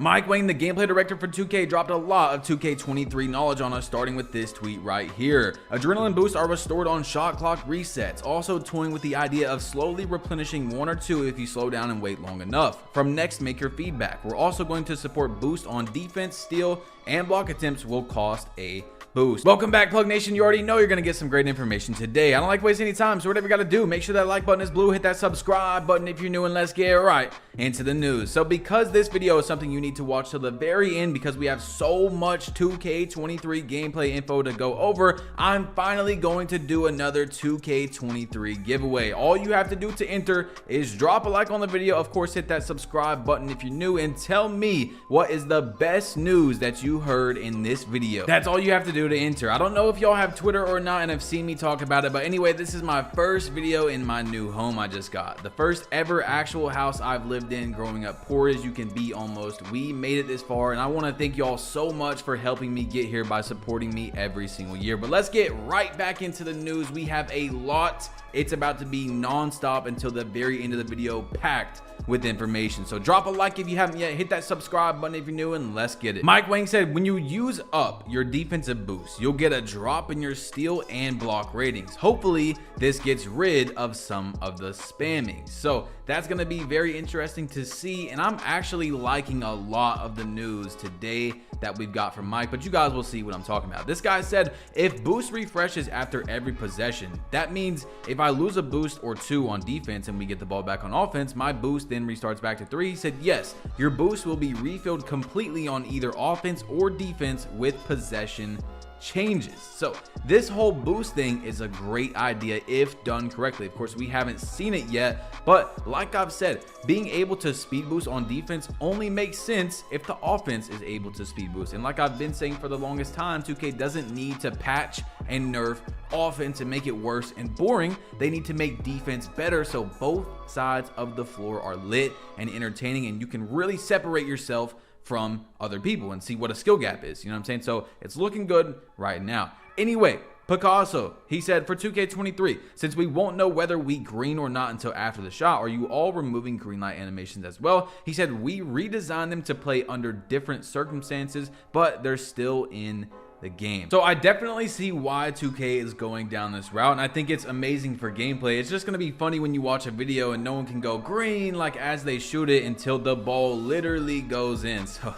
Mike Wang, the gameplay director for 2K, dropped a lot of 2K23 knowledge on us, starting with this tweet right here. Adrenaline boosts are restored on shot clock resets, also toying with the idea of slowly replenishing 1 or 2 if you slow down and wait long enough. From next, make your feedback. We're also going to support boost on defense, steal, and block attempts will cost a boost. Welcome back, Plug Nation. You already know you're gonna get some great information today. I don't like wasting any time, so whatever you gotta do, make sure that like button is blue, hit that subscribe button if you're new, and let's get right into the news. So because this video is something you need to watch till the very end because we have so much 2K23 gameplay info to go over, I'm finally going to do another 2K23 giveaway. All you have to do to enter is drop a like on the video, of course hit that subscribe button if you're new, and tell me what is the best news that you heard in this video. That's all you have to do to enter. I don't know if y'all have Twitter or not and have seen me talk about it, but anyway, this is my first video in my new home I just got. The first ever actual house I've lived in growing up, poor as you can be almost. We made it this far, and I want to thank y'all so much for helping me get here by supporting me every single year. But let's get right back into the news. We have a lot. It's about to be non-stop until the very end of the video, packed with information. So drop a like if you haven't yet, hit that subscribe button if you're new, and let's get it. Mike Wang said, when you use up your defensive boost, you'll get a drop in your steal and block ratings. Hopefully this gets rid of some of the spamming. So that's going to be very interesting to see, and I'm actually liking a lot of the news today that we've got from Mike, but you guys will see what I'm talking about. This guy said, if boost refreshes after every possession, that means if I lose a boost or 2 on defense and we get the ball back on offense, my boost then restarts back to 3. He said, yes, your boost will be refilled completely on either offense or defense with possession changes. So this whole boost thing is a great idea if done correctly. Of course, we haven't seen it yet, but like I've said, being able to speed boost on defense only makes sense if the offense is able to speed boost. And like I've been saying for the longest time, 2K doesn't need to patch and nerf offense and make it worse and boring. They need to make defense better so both sides of the floor are lit and entertaining, and you can really separate yourself from other people and see what a skill gap is. You know what I'm saying? So it's looking good right now. Anyway, Picasso, he said, for 2K23, since we won't know whether we green or not until after the shot, are you all removing green light animations as well? He said, we redesigned them to play under different circumstances, but they're still in the game. So I definitely see why 2K is going down this route, and I think it's amazing for gameplay. It's just going to be funny when you watch a video and no one can go green like as they shoot it until the ball literally goes in. So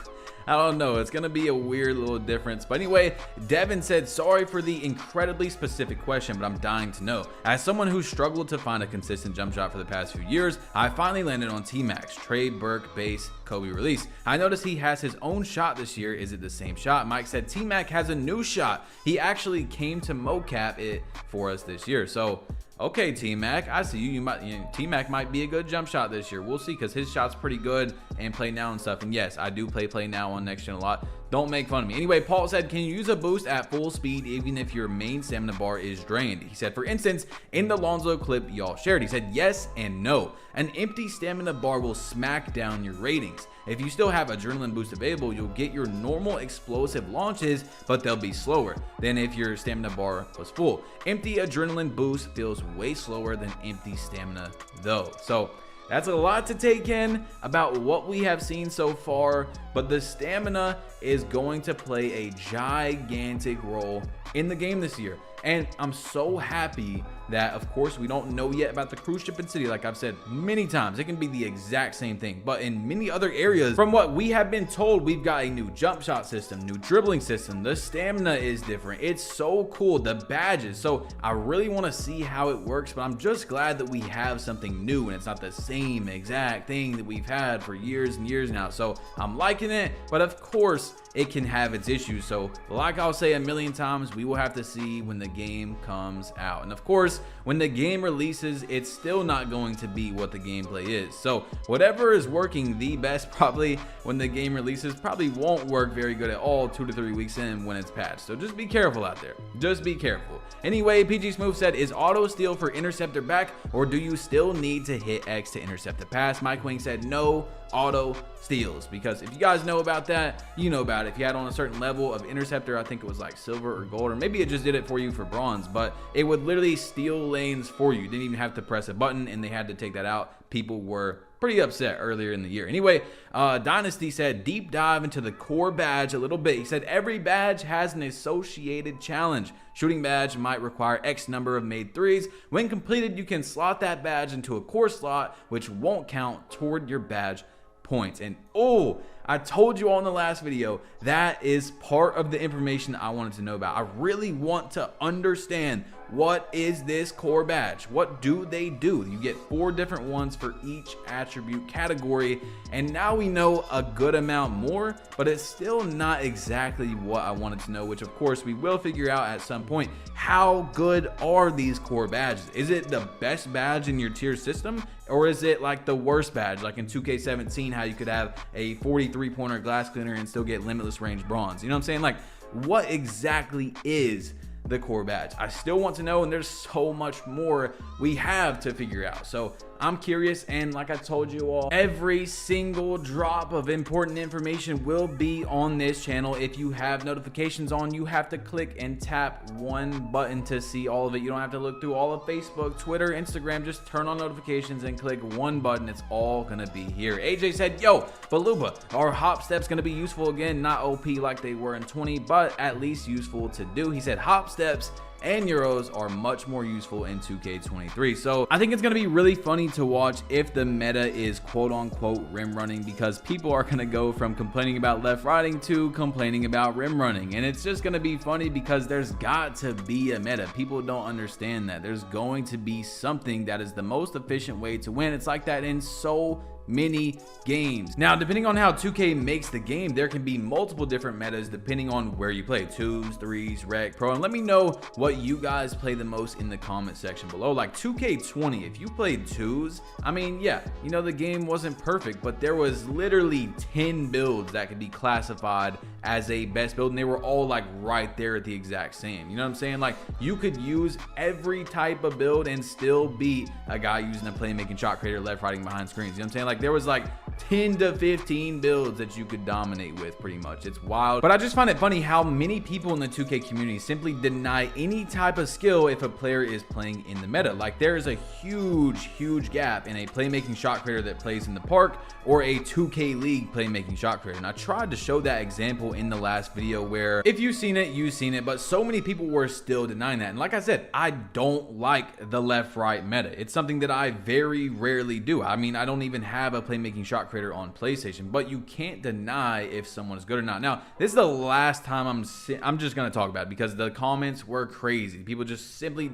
I don't know, it's gonna be a weird little difference. But anyway, Devin said, sorry for the incredibly specific question, but I'm dying to know. As someone who struggled to find a consistent jump shot for the past few years, I finally landed on T-Max, Trey Burke base Kobe release. I noticed he has his own shot this year. Is it the same shot? Mike said T-Mac has a new shot. He actually came to mocap it for us this year. So okay, T-Mac, I see you. T-Mac might be a good jump shot this year. We'll see, because his shot's pretty good and play now and stuff. And yes, I do play now on next gen a lot. Don't make fun of me. Anyway, Paul said, can you use a boost at full speed even if your main stamina bar is drained? He said, for instance, in the Lonzo clip y'all shared, he said yes and no. An empty stamina bar will smack down your ratings. If you still have adrenaline boost available, you'll get your normal explosive launches, but they'll be slower than if your stamina bar was full. Empty adrenaline boost feels way slower than empty stamina though. So that's a lot to take in about what we have seen so far, but the stamina is going to play a gigantic role in the game this year. And I'm so happy that, of course, we don't know yet about the cruise ship in city. Like I've said many times, it can be the exact same thing, but in many other areas, from what we have been told, we've got a new jump shot system, new dribbling system. The stamina is different. It's so cool. The badges. So I really want to see how it works, but I'm just glad that we have something new and it's not the same exact thing that we've had for years and years now. So I'm liking it, but of course it can have its issues. So like I'll say a million times, we will have to see when the game comes out. And of course, when the game releases, it's still not going to be what the gameplay is. So whatever is working the best probably when the game releases probably won't work very good at all 2 to 3 weeks in when it's patched. So just be careful out there. Just be careful. Anyway, PG Smooth said, is auto steal for interceptor back, or do you still need to hit X to intercept the pass? Mike Wing said no auto steals, because if you guys know about that, you know about it. If you had on a certain level of interceptor, I think it was like silver or gold, or maybe it just did it for you for bronze, but it would literally steal lanes for you. You didn't even have to press a button, and they had to take that out. People were pretty upset earlier in the year. Anyway, Dynasty said, deep dive into the core badge a little bit. He said, every badge has an associated challenge. Shooting badge might require X number of made threes. When completed, you can slot that badge into a core slot, which won't count toward your badge points. And oh, I told you all in the last video, that is part of the information I wanted to know about. I really want to understand, what is this core badge? What do they do? You get 4 different ones for each attribute category, and now we know a good amount more, but it's still not exactly what I wanted to know, which of course we will figure out at some point. How good are these core badges? Is it the best badge in your tier system, or is it like the worst badge, like in 2K17, how you could have a 43-pointer glass cleaner and still get limitless range bronze? You know what I'm saying? Like, what exactly is the core badge? I still want to know, and there's so much more we have to figure out. So I'm curious, and like I told you all, every single drop of important information will be on this channel. If you have notifications on, you have to click and tap one button to see all of it. You don't have to look through all of Facebook, Twitter, Instagram. Just turn on notifications and click one button. It's all gonna be here. AJ said, yo, Baluba, are hop steps gonna be useful again? Not OP like they were in 20, but at least useful to do. He said hop steps and Euros are much more useful in 2K23. So I think it's going to be really funny to watch if the meta is quote unquote rim running, because people are going to go from complaining about left riding to complaining about rim running. And it's just going to be funny because there's got to be a meta. People don't understand that. There's going to be something that is the most efficient way to win. It's like that in so many games. Now, depending on how 2K makes the game, there can be multiple different metas depending on where you play, 2s, 3s, rec, pro, and let me know what you guys play the most in the comment section below. Like 2K20, if you played 2s, I mean, yeah, you know, the game wasn't perfect, but there was literally 10 builds that could be classified as a best build, and they were all like right there at the exact same. You know what I'm saying? Like, you could use every type of build and still beat a guy using a playmaking shot creator, left riding behind screens. You know what I'm saying? Like, there was like 10 to 15 builds that you could dominate with, pretty much. It's wild. But I just find it funny how many people in the 2K community simply deny any type of skill if a player is playing in the meta. Like, there is a huge gap in a playmaking shot creator that plays in the park or a 2K League playmaking shot creator. And I tried to show that example in the last video, where if you've seen it, you've seen it, but so many people were still denying that. And like I said, I don't like the left-right meta. It's something that I very rarely do. I mean, I don't even have a playmaking shot creator on PlayStation, but you can't deny if someone is good or not. Now, this is the last time I'm just going to talk about it, because the comments were crazy. People just simply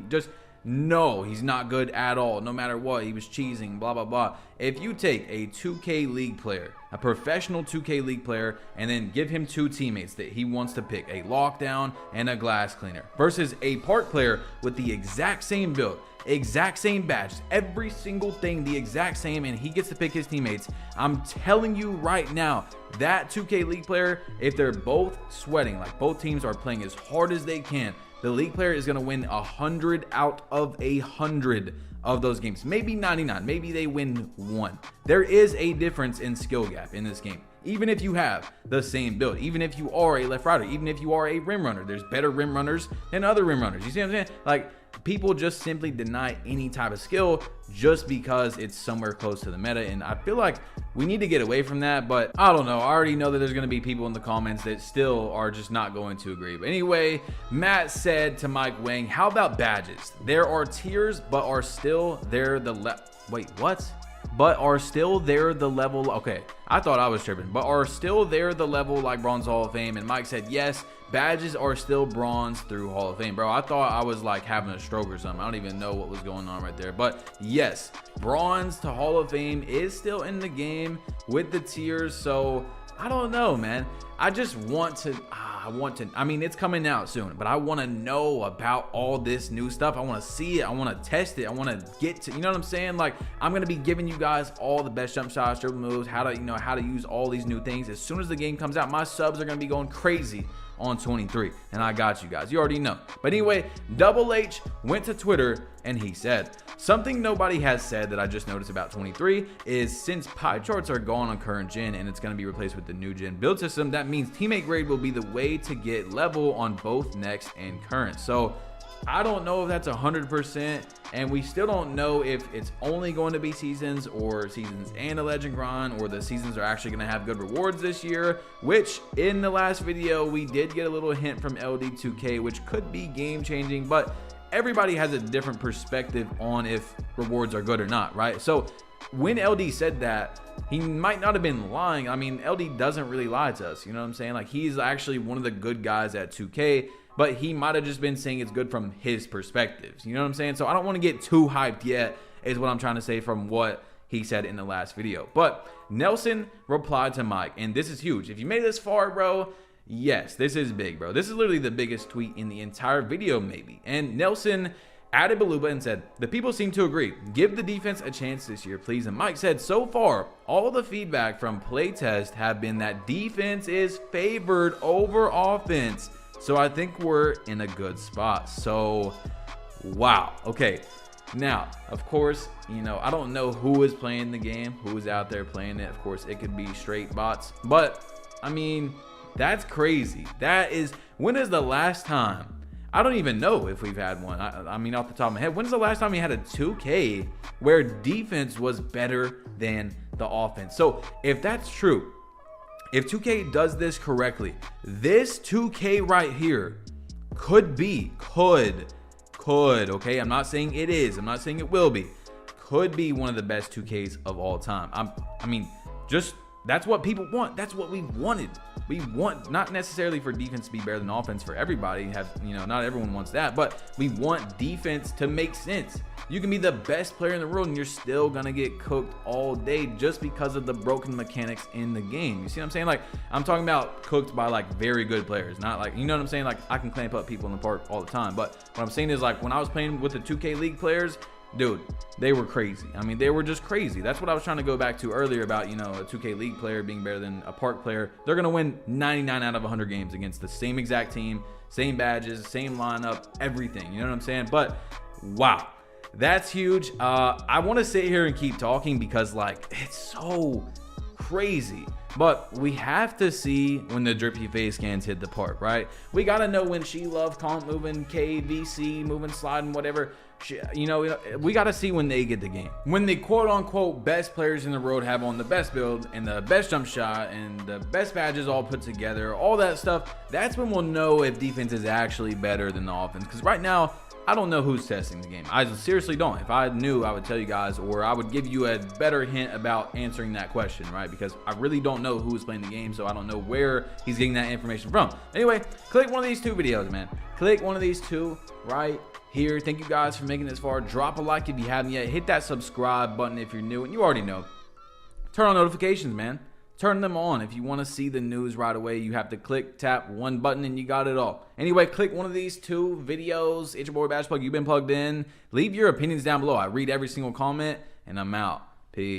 no, he's not good at all. No matter what, he was cheesing, blah, blah, blah. If you take a 2K League player, a professional 2K League player, and then give him 2 teammates that he wants to pick, a lockdown and a glass cleaner, versus a park player with the exact same build, exact same badges, every single thing the exact same, and he gets to pick his teammates, I'm telling you right now, that 2K League player, if they're both sweating, like both teams are playing as hard as they can, the League player is going to win 100 out of 100 of those games. Maybe 99, maybe they win 1. There is a difference in skill gap in this game. Even if you have the same build, even if you are a left rider, even if you are a rim runner, there's better rim runners than other rim runners. You see what I'm saying? Like, people just simply deny any type of skill just because it's somewhere close to the meta, and I feel like we need to get away from that. But I don't know, I already know that there's going to be people in the comments that still are just not going to agree. But anyway, Matt said to Mike Wang, how about badges? There are tiers, but are still there the wait, what? But are still there the level, okay, I thought I was tripping, but are still there the level like Bronze Hall of Fame? And Mike said, yes, badges are still bronze through Hall of Fame. Bro, I thought I was like having a stroke or something. I don't even know what was going on right there. But yes, bronze to Hall of Fame is still in the game with the tiers. So I don't know, man. I just want to, I mean, it's coming out soon, but I want to know about all this new stuff. I want to see it. I want to test it. I want to get to, you know what I'm saying? Like, I'm going to be giving you guys all the best jump shots, dribble moves, how to, you know, how to use all these new things. As soon as the game comes out, my subs are going to be going crazy on 23, and I got you guys. You already know. But anyway, Double H went to Twitter and he said, something nobody has said that I just noticed about 23 is, since pie charts are gone on current gen and it's going to be replaced with the new gen build system, that means teammate grade will be the way to get level on both next and current. So I don't know if that's 100%, and we still don't know if it's only going to be seasons or seasons and a legend grind, or the seasons are actually going to have good rewards this year, which in the last video we did get a little hint from LD2K, which could be game changing, but everybody has a different perspective on if rewards are good or not, right? So when LD said that, he might not have been lying. I mean, LD doesn't really lie to us, you know what I'm saying? Like, he's actually one of the good guys at 2K, but he might have just been saying it's good from his perspectives, you know what I'm saying? So I don't want to get too hyped yet, is what I'm trying to say from what he said in the last video. But Nelson replied to Mike, and this is huge. If you made it this far, bro, yes, this is big, bro. This is literally the biggest tweet in the entire video, maybe. And Nelson added Baluba and said, the people seem to agree. Give the defense a chance this year, please. And Mike said, so far, all the feedback from playtest have been that defense is favored over offense. So I think we're in a good spot. So, wow. Okay. Now, of course, you know, I don't know who is playing the game, who is out there playing it. Of course, it could be straight bots. But, I mean, that's crazy. That is, when is the last time? I don't even know if we've had one. I mean, off the top of my head, when's the last time we had a 2K where defense was better than the offense? So if that's true, if 2K does this correctly, this 2K right here could be, okay? I'm not saying it is. I'm not saying it will be. Could be one of the best 2Ks of all time. I mean, just that's what people want. That's what we wanted. We want not necessarily for defense to be better than offense for everybody. You know, not everyone wants that, but we want defense to make sense. You can be the best player in the world and you're still gonna get cooked all day just because of the broken mechanics in the game. You see what I'm saying? Like, I'm talking about cooked by like very good players, not like, you know what I'm saying? Like, I can clamp up people in the park all the time, but what I'm saying is, like, when I was playing with the 2K League players, dude, they were crazy. I mean, they were just crazy. That's what I was trying to go back to earlier about, you know, a 2K League player being better than a park player. They're going to win 99 out of 100 games against the same exact team, same badges, same lineup, everything. You know what I'm saying? But, wow, that's huge. I want to sit here and keep talking because, like, it's so crazy. But we have to see when the drippy face scans hit the park, right? We got to know when She Love, Comp moving, KVC moving, sliding, whatever. You know, we got to see when they get the game. When the quote-unquote best players in the world have on the best build and the best jump shot and the best badges all put together, all that stuff, that's when we'll know if defense is actually better than the offense. Because right now, I don't know who's testing the game. I seriously don't. If I knew, I would tell you guys, or I would give you a better hint about answering that question, right? Because I really don't know who is playing the game, so I don't know where he's getting that information from. Anyway, click one of these two videos, man. Click one of these two right here. Thank you guys for making it this far. Drop a like if you haven't yet. Hit that subscribe button if you're new, and you already know. Turn on notifications, man. Turn them on. If you want to see the news right away, you have to tap one button and you got it all. Anyway, click one of these two videos. It's your boy Bash Plug. You've been plugged in. Leave your opinions down below. I read every single comment and I'm out. Peace.